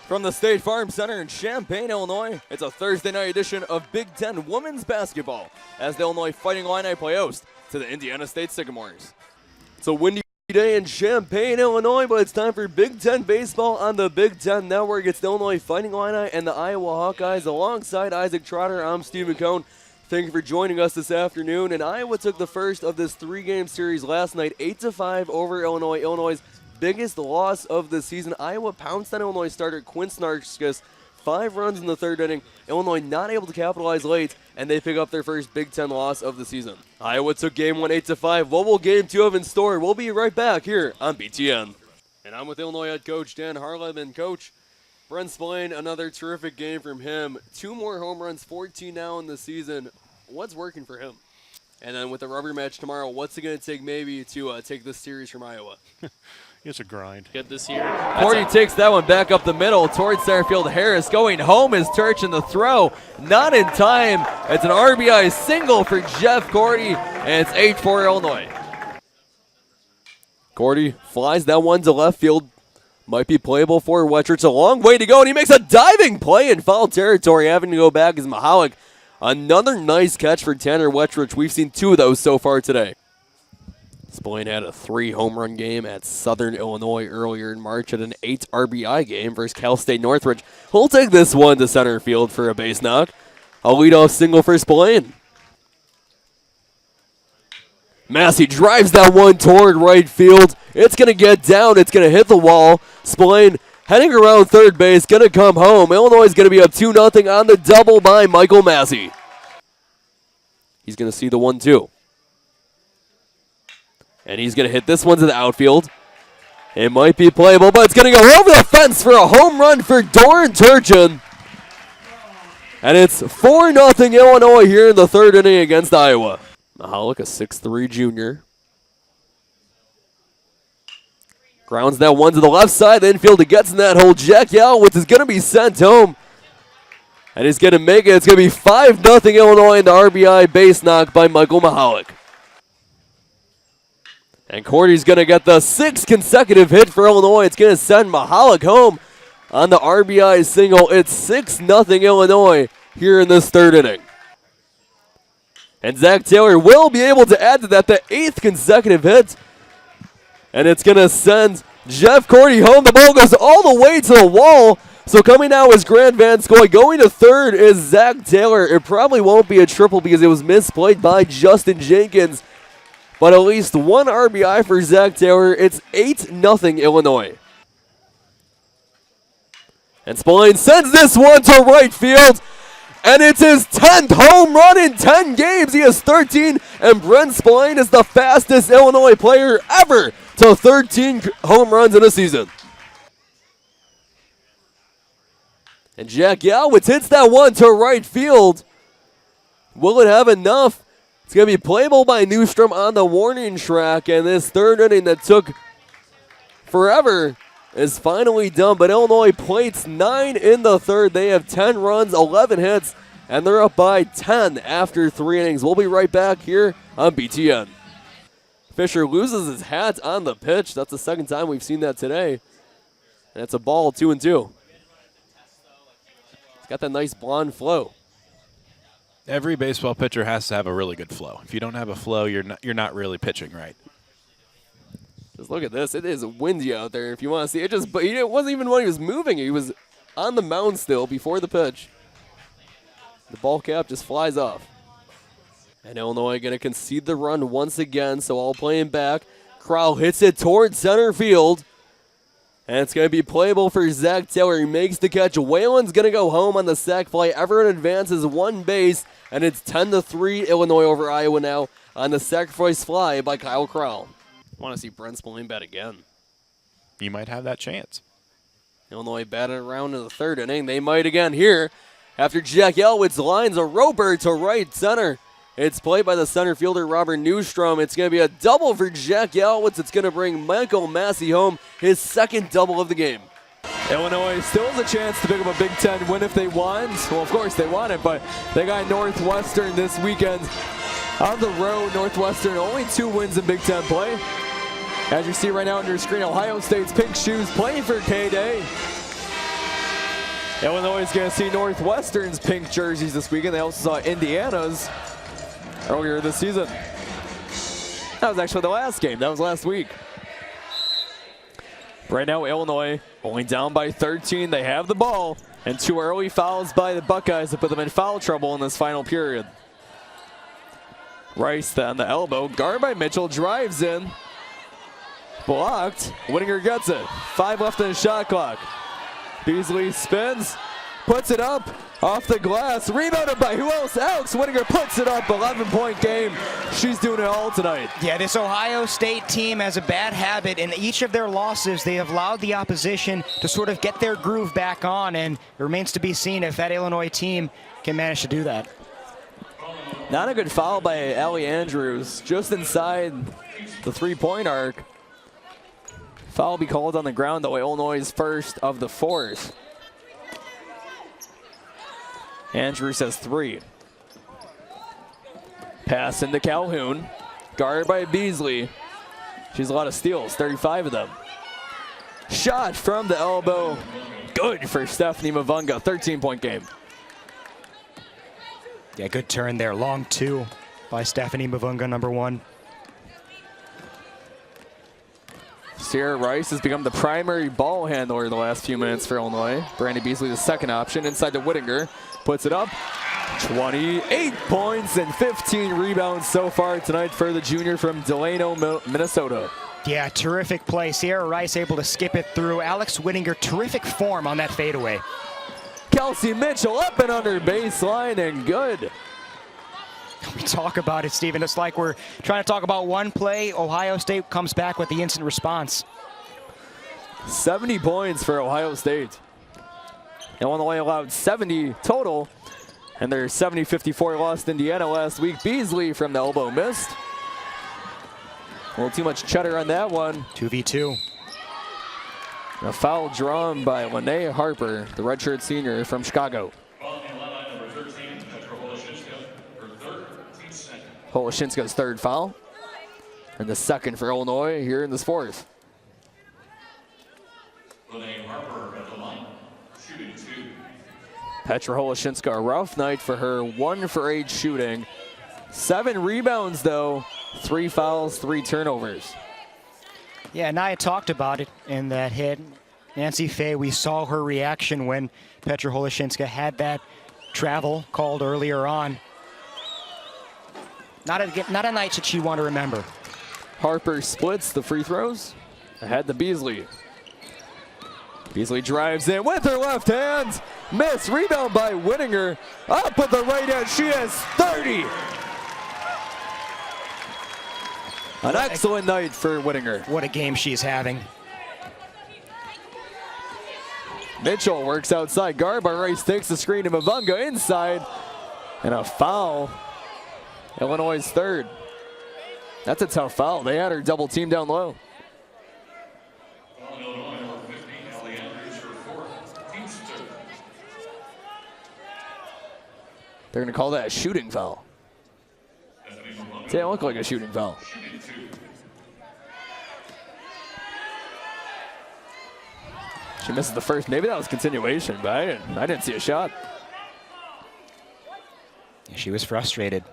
From the State Farm Center in Champaign, Illinois, it's a Thursday night edition of Big Ten Women's Basketball as the Illinois Fighting Illini play host to the Indiana State Sycamores. It's a windy day in Champaign, Illinois, but it's time for Big Ten Baseball on the Big Ten Network. It's the Illinois Fighting Illini and the Iowa Hawkeyes alongside Isaac Trotter. I'm Stephen Cohn. Thank you for joining us this afternoon. And Iowa took the first of this three-game series last night, 8-5 over Illinois. Illinois' biggest loss of the season. Iowa pounced on Illinois starter Quinn Snarskis, 5 runs in the third inning. Illinois not able to capitalize late, and they pick up their first Big Ten loss of the season. Iowa took game 1 8-5. What will game 2 have in store? We'll be right back here on BTN. And I'm with Illinois head coach Dan Harleb. And coach, Brent Spillane, another terrific game from him. 2 more home runs, 14 now in the season. What's working for him? And then with the rubber match tomorrow, what's it going to take maybe to take this series from Iowa? It's a grind. Good this year. Cordy takes that one back up the middle towards center field. Harris going home is Turch in the throw. Not in time. It's an RBI single for Jeff Cordy, and it's 8-4 Illinois. Cordy flies that one to left field. Might be playable for Wetcher. It's a long way to go, and he makes a diving play in foul territory. Having to go back is Mahalik. Another nice catch for Tanner Wettrich. We've seen 2 of those so far today. Spillane had a 3-home-run game at Southern Illinois earlier in March at an 8 RBI game versus Cal State Northridge. He'll take this one to center field for a base knock. A leadoff single for Spillane. Massey drives that one toward right field. It's going to get down. It's going to hit the wall. Spillane heading around third base, going to come home. Illinois is going to be up 2-0 on the double by Michael Massey. He's going to see the 1-2. And he's going to hit this one to the outfield. It might be playable, but it's going to go over the fence for a home run for Doran Turchin. And it's 4-0 Illinois here in the third inning against Iowa. Mahalik, a 6'3 junior. Grounds that one to the left side. The infield gets in that hole. Jack Yalowitz is going to be sent home. And he's going to make it. It's going to be 5-0 Illinois in the RBI base knock by Michael Mahalik. And Cordy's going to get the 6th consecutive hit for Illinois. It's going to send Mahalik home on the RBI single. It's 6-0 Illinois here in this third inning. And Zach Taylor will be able to add to that the 8th consecutive hit. And it's going to send Jeff Cordy home. The ball goes all the way to the wall. So coming now is Grant Van Scoy. Going to third is Zach Taylor. It probably won't be a triple because it was misplayed by Justin Jenkins. But at least 1 RBI for Zach Taylor. It's 8-0 Illinois. And Spillane sends this one to right field. And it's his 10th home run in 10 games. He has 13. And Brent Spillane is the fastest Illinois player ever to 13 home runs in a season. And Jack Yalowitz hits that one to right field. Will it have enough? It's going to be playable by Newstrom on the warning track, and this third inning that took forever is finally done. But Illinois plates 9 in the third. They have 10 runs, 11 hits, and they're up by 10 after 3 innings. We'll be right back here on BTN. Fisher loses his hat on the pitch. That's the second time we've seen that today. And it's a ball, 2-2. It's got that nice blonde flow. Every baseball pitcher has to have a really good flow. If you don't have a flow, you're not really pitching right. Just look at this. It is windy out there. If you want to see it, it wasn't even when he was moving. He was on the mound still before the pitch. The ball cap just flies off. And Illinois going to concede the run once again, so all playing back. Crowell hits it towards center field. And it's going to be playable for Zach Taylor. He makes the catch. Whalen's going to go home on the sac fly. Everyone advances 1 base, and it's 10-3 Illinois over Iowa now on the sacrifice fly by Kyle Crowell. I want to see Brent Spillane bat again. You might have that chance. Illinois batted around in the third inning. They might again here after Jack Yalowitz lines a roper to right center. It's played by the center fielder, Robert Newstrom. It's going to be a double for Jack Yalowitz. It's going to bring Michael Massey home, his 2nd double of the game. Illinois still has a chance to pick up a Big Ten win if they want. Well, of course they want it, but they got Northwestern this weekend on the road. Northwestern only 2 wins in Big Ten play. As you see right now on your screen, Ohio State's Pink Shoes playing for K-Day. Illinois is going to see Northwestern's pink jerseys this weekend. They also saw Indiana's earlier this season. That was actually the last game. That was last week. Right now, Illinois only down by 13. They have the ball, and 2 early fouls by the Buckeyes to put them in foul trouble in this final period. Rice on the elbow. Guard by Mitchell. Drives in. Blocked. Whittinger gets it. 5 left in the shot clock. Beasley spins. Puts it up. Off the glass. Rebounded by who else? Alex Whittinger puts it up. 11-point game. She's doing it all tonight. Yeah, this Ohio State team has a bad habit. In each of their losses, they have allowed the opposition to sort of get their groove back on, and it remains to be seen if that Illinois team can manage to do that. Not a good foul by Allie Andrews, just inside the 3-point arc. Foul will be called on the ground, though. Illinois' first of the 4s. Andrews has 3. Pass into Calhoun. Guarded by Beasley. She's a lot of steals, 35 of them. Shot from the elbow. Good for Stephanie Mavunga, 13-point game. Yeah, good turn there. Long 2 by Stephanie Mavunga, number 1. Sierra Rice has become the primary ball handler the last few minutes for Illinois. Brandy Beasley, the second option, inside to Whittinger. Puts it up. 28 points and 15 rebounds so far tonight for the junior from Delano, Minnesota. Yeah, terrific play. Sierra Rice able to skip it through. Alex Whittinger, terrific form on that fadeaway. Kelsey Mitchell up and under baseline and good. We talk about it, Steven. It's like we're trying to talk about one play. Ohio State comes back with the instant response. 70 points for Ohio State. Illinois allowed 70 total, and their 70-54 lost Indiana last week. Beasley from the elbow missed. A little too much cheddar on that one. 2v2. A foul drawn by Lene Harper, the redshirt senior from Chicago. Holoshinska's third foul, and the second for Illinois here in this 4th. Petra Holoshinska, a rough night for her, 1 for 8 shooting. 7 rebounds though, 3 fouls, 3 turnovers. Yeah, and I had talked about it in that hit. Nancy Fay, we saw her reaction when Petra Holoshinska had that travel called earlier on. Not a night that you want to remember. Harper splits the free throws ahead to Beasley. Beasley drives in with her left hand. Miss. Rebound by Whittinger. Up with the right hand. She has 30. An excellent night for Whittinger. What a game she's having. Mitchell works outside. Guard by Rice takes the screen to Mavunga inside. And a foul. Illinois' third. That's a tough foul. They had her double team down low. They're going to call that a shooting foul. Didn't look like a shooting foul. She misses the first. Maybe that was continuation, but I didn't see a shot. She was frustrated.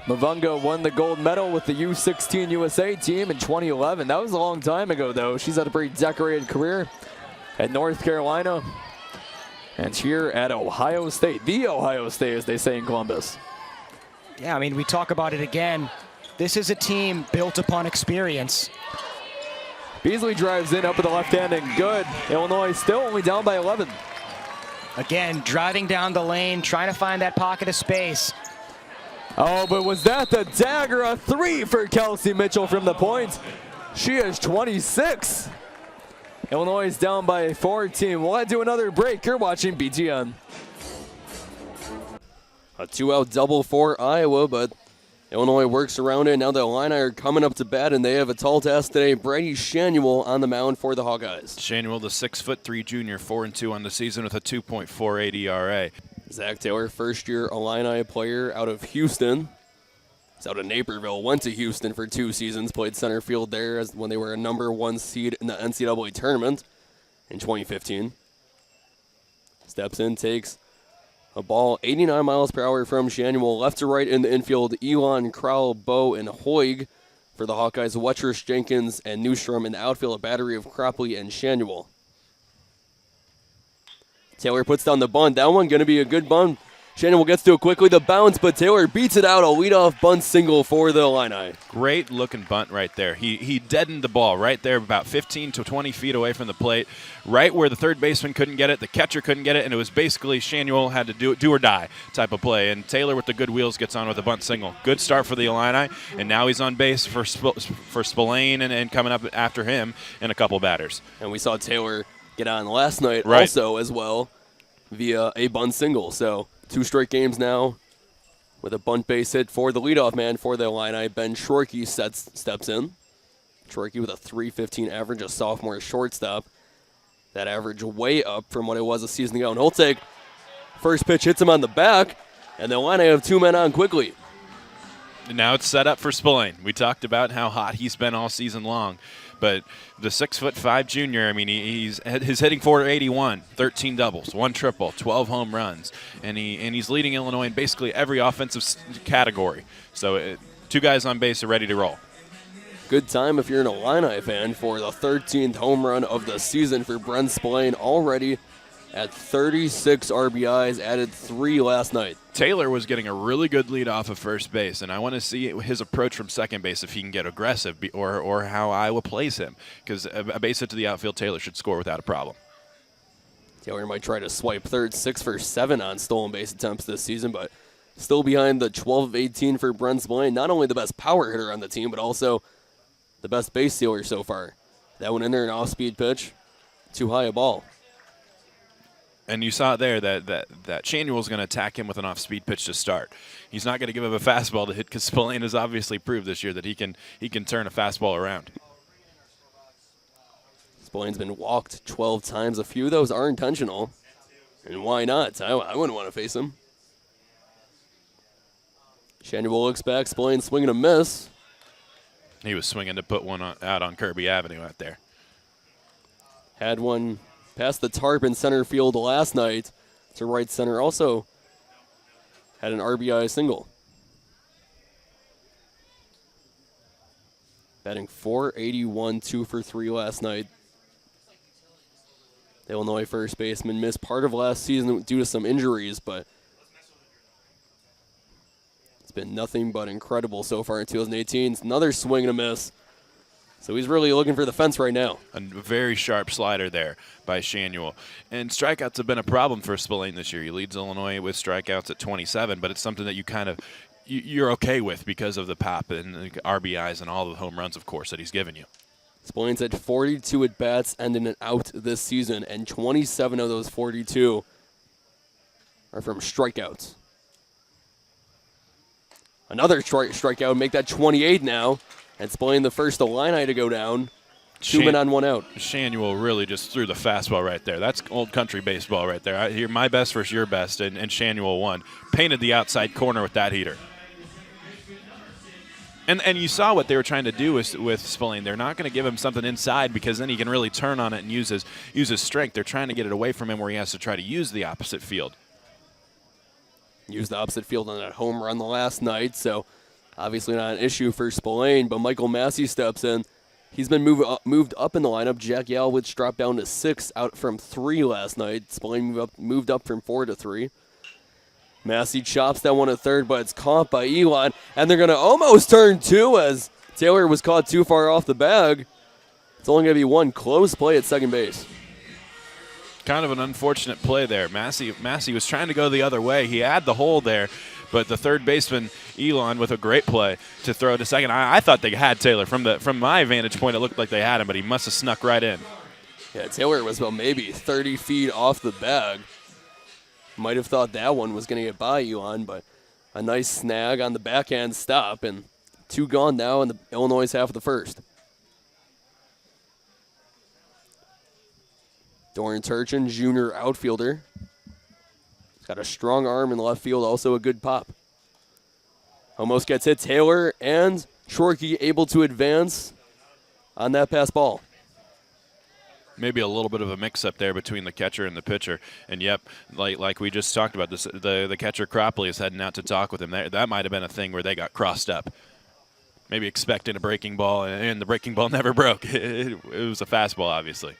Mavunga won the gold medal with the U16 USA team in 2011. That was a long time ago, though. She's had a pretty decorated career at North Carolina and here at Ohio State. The Ohio State, as they say in Columbus. Yeah, I mean, we talk about it again. This is a team built upon experience. Beasley drives in up with the left hand and good. Illinois still only down by 11. Again, driving down the lane, trying to find that pocket of space. Oh, but was that the dagger? A 3 for Kelsey Mitchell from the point. She is 26. Illinois is down by 14. We'll head to another break. You're watching BTN. A 2-out double for Iowa, but Illinois works around it. Now the Illini are coming up to bat, and they have a tall task today. Brady Shanuel on the mound for the Hawkeyes. Shanuel, the 6'3" junior, 4-2 on the season with a 2.48 ERA. Zach Taylor, first-year Illini player out of Houston. He's out of Naperville, went to Houston for 2 seasons, played center field there when they were a #1 seed in the NCAA tournament in 2015. Steps in, takes a ball 89 miles per hour from Shanuel. Left to right in the infield, Elon, Crowell, Bow, and Hoig. For the Hawkeyes, Wettrish, Jenkins, and Newstrom. In the outfield, a battery of Cropley and Shanuel. Taylor puts down the bunt. That one going to be a good bunt. Shanuel gets to it quickly, the bounce, but Taylor beats it out. A leadoff bunt single for the Illini. Great looking bunt right there. He deadened the ball right there, about 15 to 20 feet away from the plate, right where the third baseman couldn't get it, the catcher couldn't get it, and it was basically Shanuel had to do or die type of play. And Taylor with the good wheels gets on with a bunt single. Good start for the Illini, and now he's on base for Spillane and coming up after him in a couple batters. And we saw Taylor get on last night Right. also as well via a bunt single. So 2 straight games now with a bunt base hit for the leadoff man for the Illini. Ben Shorkey steps in. Shorkey with a .315 average, a sophomore shortstop. That average way up from what it was a season ago. And he'll take first pitch, hits him on the back, and the Illini have 2 men on quickly. Now it's set up for Spillane. We talked about how hot he's been all season long. But the 6'5" junior, I mean, he's hitting .481, 13 doubles, 1 triple, 12 home runs, and he's leading Illinois in basically every offensive category. So 2 guys on base are ready to roll. Good time if you're an Illini fan for the 13th home run of the season for Brent Spillane, already at 36 RBIs, added 3 last night. Taylor was getting a really good lead off of first base, and I want to see his approach from second base if he can get aggressive or how Iowa plays him, because a base hit to the outfield, Taylor should score without a problem. Taylor might try to swipe third, 6 for 7 on stolen base attempts this season, but still behind the 12 of 18 for Brent Spillane. Not only the best power hitter on the team, but also the best base stealer so far. That one in there, an off-speed pitch, too high a ball. And you saw there that Shanuel's going to attack him with an off-speed pitch to start. He's not going to give him a fastball to hit because Spillane has obviously proved this year that he can turn a fastball around. Spillane's been walked 12 times. A few of those are intentional. And why not? I wouldn't want to face him. Shanuel looks back. Spillane swinging a miss. He was swinging to put one out on Kirby Avenue out there. Had one past the tarp in center field last night to right center. Also had an RBI single. Batting .481, 2 for 3 last night. The Illinois first baseman missed part of last season due to some injuries, but it's been nothing but incredible so far in 2018. It's another swing and a miss. So he's really looking for the fence right now. A very sharp slider there by Shanuel. And strikeouts have been a problem for Spillane this year. He leads Illinois with strikeouts at 27, but it's something that you're okay with because of the pop and the RBIs and all the home runs, of course, that he's given you. Spillane's had 42 at-bats and an out this season, and 27 of those 42 are from strikeouts. Another strikeout, make that 28 now. And Spillane the first Illini to go down. 2 men on, 1 out. Shanuel really just threw the fastball right there. That's old country baseball right there. I hear my best versus your best, and Shanuel won. Painted the outside corner with that heater. And you saw what they were trying to do with Spillane. They're not going to give him something inside because then he can really turn on it and use his strength. They're trying to get it away from him where he has to try to use the opposite field. Used the opposite field on that home run the last night, so obviously not an issue for Spillane, but Michael Massey steps in. He's been moved up in the lineup. Jack Yalwich dropped down to 6 out from 3 last night. Spillane moved up from 4 to 3. Massey chops that one at third, but it's caught by Elon, and they're going to almost turn 2 as Taylor was caught too far off the bag. It's only going to be 1 close play at second base. Kind of an unfortunate play there. Massey was trying to go the other way. He had the hole there, but the third baseman, Elon, with a great play to throw to second. I thought they had Taylor. From my vantage point, it looked like they had him, but he must have snuck right in. Yeah, Taylor was about maybe 30 feet off the bag. Might have thought that one was going to get by Elon, but a nice snag on the backhand stop, and 2 gone now in the Illinois half of the first. Dorian Turchin, junior outfielder. He's got a strong arm in left field, also a good pop. Almost gets hit. Taylor and Shorkey able to advance on that pass ball. Maybe a little bit of a mix-up there between the catcher and the pitcher. And, yep, like we just talked about, the catcher Cropley is heading out to talk with him. That might have been a thing where they got crossed up. Maybe expecting a breaking ball, and the breaking ball never broke. It was a fastball, obviously.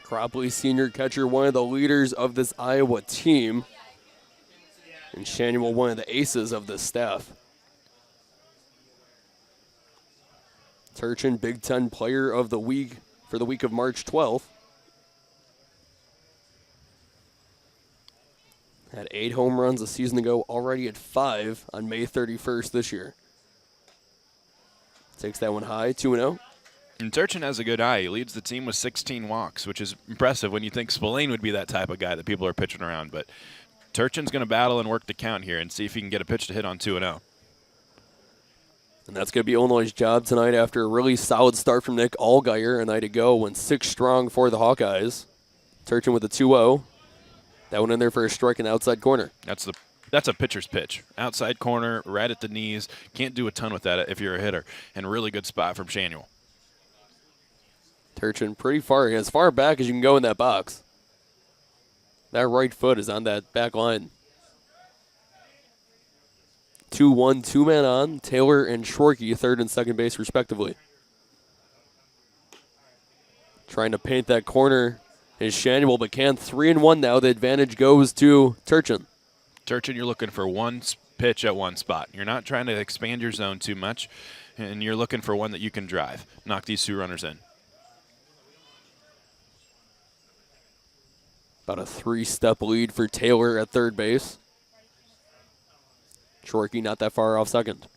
Cropley, senior catcher, one of the leaders of this Iowa team. And Shanuel, one of the aces of this staff. Turchin, Big Ten Player of the Week for the week of March 12th. Had 8 home runs a season ago, already at 5 on May 31st this year. Takes that one high, 2-0. And Turchin has a good eye. He leads the team with 16 walks, which is impressive when you think Spillane would be that type of guy that people are pitching around. But Turchin's going to battle and work the count here and see if he can get a pitch to hit on 2-0. And that's going to be Illinois' job tonight after a really solid start from Nick Allgaier a night ago. Went 6 strong for the Hawkeyes. Turchin with a 2-0. That one in there for a strike in the outside corner. That's a pitcher's pitch. Outside corner, right at the knees. Can't do a ton with that if you're a hitter. And really good spot from Shanuel. Turchin pretty far, as far back as you can go in that box. That right foot is on that back line. 2-1, 2-man on. Taylor and Schwarke, third and second base, respectively. Trying to paint that corner is Shanuel, but can 3-1 now. The advantage goes to Turchin. Turchin, you're looking for one pitch at one spot. You're not trying to expand your zone too much, and you're looking for one that you can drive. Knock these 2 runners in. About a 3-step lead for Taylor at third base. Schwarke not that far off second.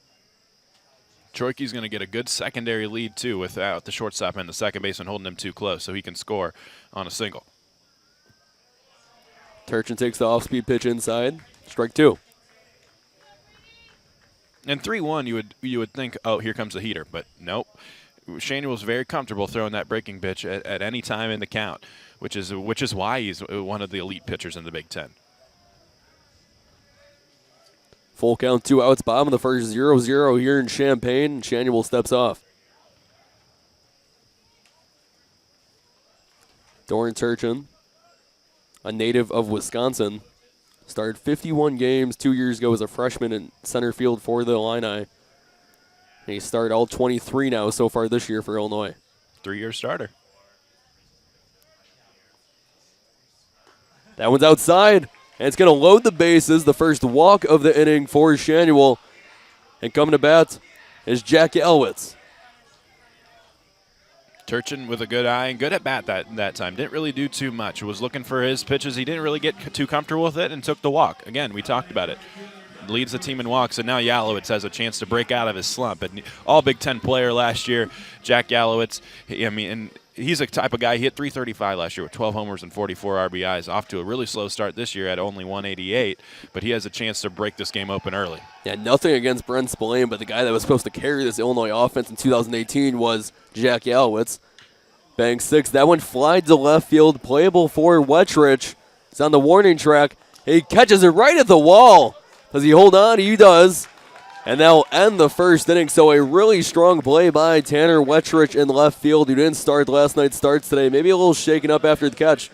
Troike's going to get a good secondary lead, too, without the shortstop and the second baseman holding him too close, so he can score on a single. Turchin takes the off-speed pitch inside. Strike 2. And 3-1, you would think, oh, here comes the heater, but nope. Shanuel's very comfortable throwing that breaking pitch at any time in the count, which is why he's one of the elite pitchers in the Big Ten. Full count, 2 outs, bottom of the first, 0-0 here in Champaign. Shanuel steps off. Doran Turchin, a native of Wisconsin, started 51 games 2 years ago as a freshman in center field for the Illini. And he started all 23 now so far this year for Illinois. 3-year starter. That one's outside. And it's going to load the bases. The first walk of the inning for Shanuel. And coming to bat is Jack Yalowitz. Turchin with a good eye and good at bat that time. Didn't really do too much. Was looking for his pitches. He didn't really get too comfortable with it and took the walk. Again, we talked about it. Leads the team in walks, and now Yalowitz has a chance to break out of his slump. And all Big Ten player last year, Jack Yalowitz. And he's a type of guy. He hit .335 last year with 12 homers and 44 RBIs. Off to a really slow start this year at only 188, but he has a chance to break this game open early. Yeah, nothing against Brent Spillane, but the guy that was supposed to carry this Illinois offense in 2018 was Jack Yalowitz. Bang 6. That one flied to left field, playable for Wettrich. He's on the warning track. He catches it right at the wall. Does he hold on? He does. And that'll end the first inning. So a really strong play by Tanner Wettrich in left field, who didn't start last night's starts today. Maybe a little shaken up after the catch.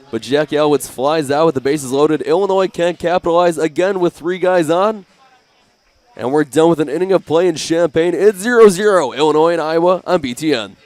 But Jack Yalowitz flies out with the bases loaded. Illinois can't capitalize again with 3 guys on. And we're done with an inning of play in Champaign. It's 0-0. Illinois and Iowa on BTN.